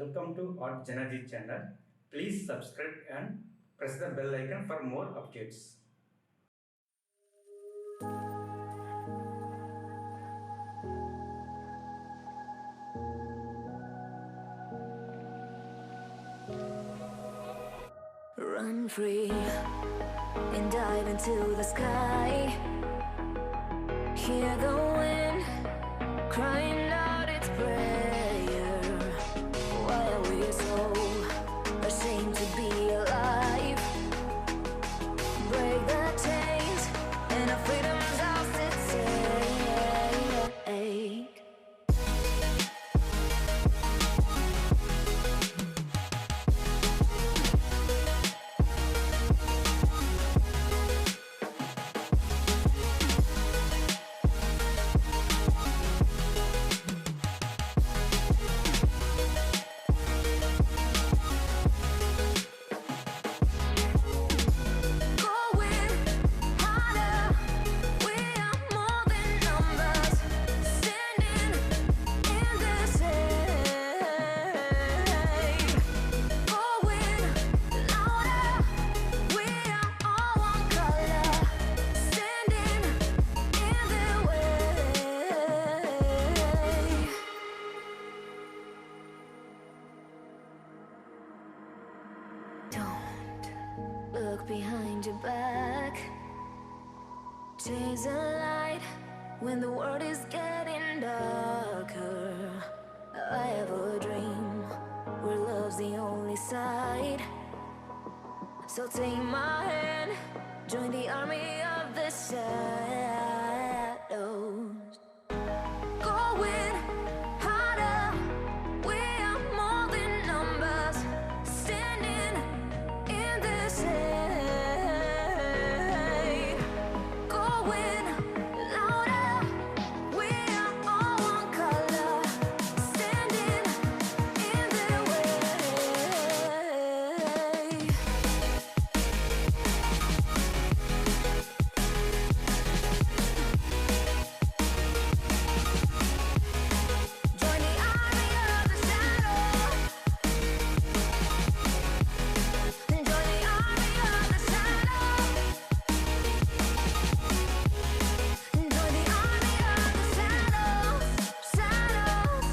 Welcome to artjanag channel. Please subscribe and press the bell icon for more updates. Run free and dive into the sky. Hear the wind crying out its prayer. Why are we so ashamed to be alive? Break the chains and our freedom's ours to take. Look behind your back. Chase a light when the world is getting darker. I have a dream where love's the only side. So take my hand, join the army of the shadows. Going harder, we are more than numbers. Standing in this shade, going louder. We are all one color, standing in their way. Join the army of the shadows. Join the army of the shadows. Join the army of the shadows. Shadows,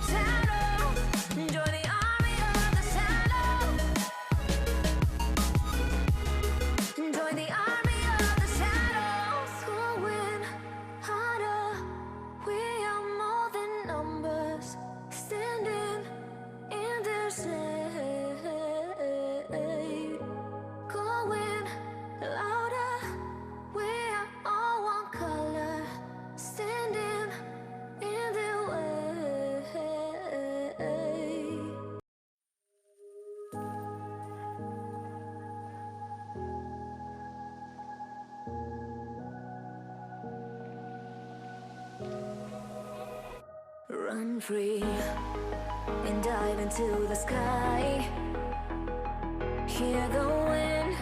shadows. Join the army of the shadows. Join the army of the shadows. Going harder. We are more than numbers. Standing in their shade. Going louder. We are all one color. Standing in their way. Run free and dive into the sky. Hear the wind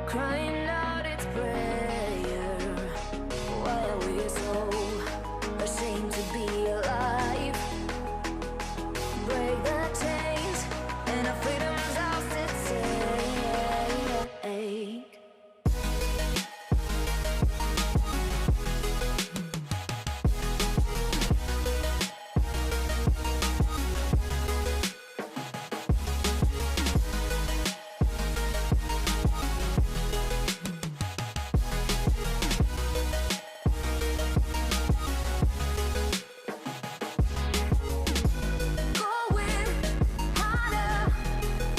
crying out its prayer. Why are we so ashamed to be alive? Break the chains and our freedom's ours to take. Going harder,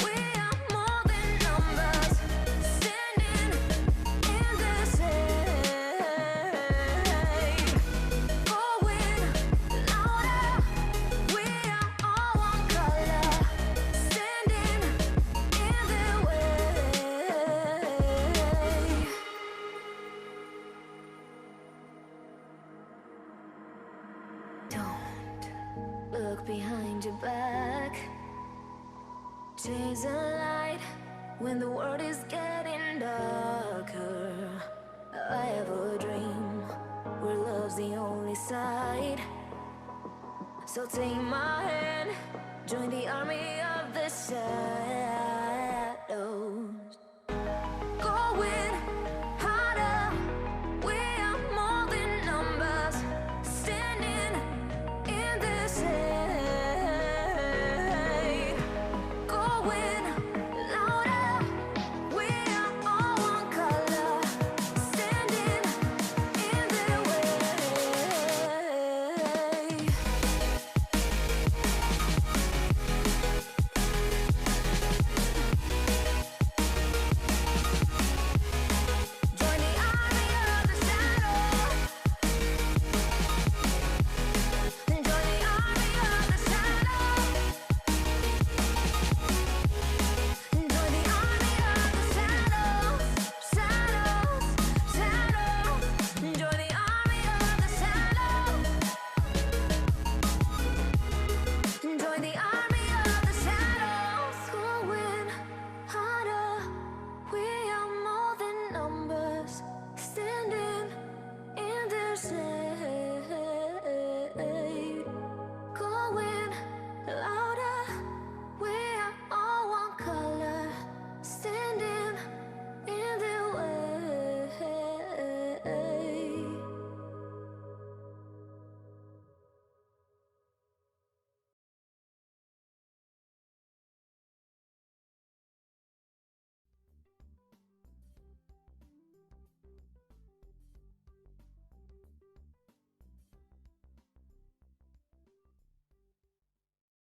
we are more than numbers. Standing in the shade. Going louder, we are all one color. Standing in their way. Don't look behind your back. Chase a light when the world is getting darker. I have a dream where love's the only side. So take my hand, Join the army of the sun.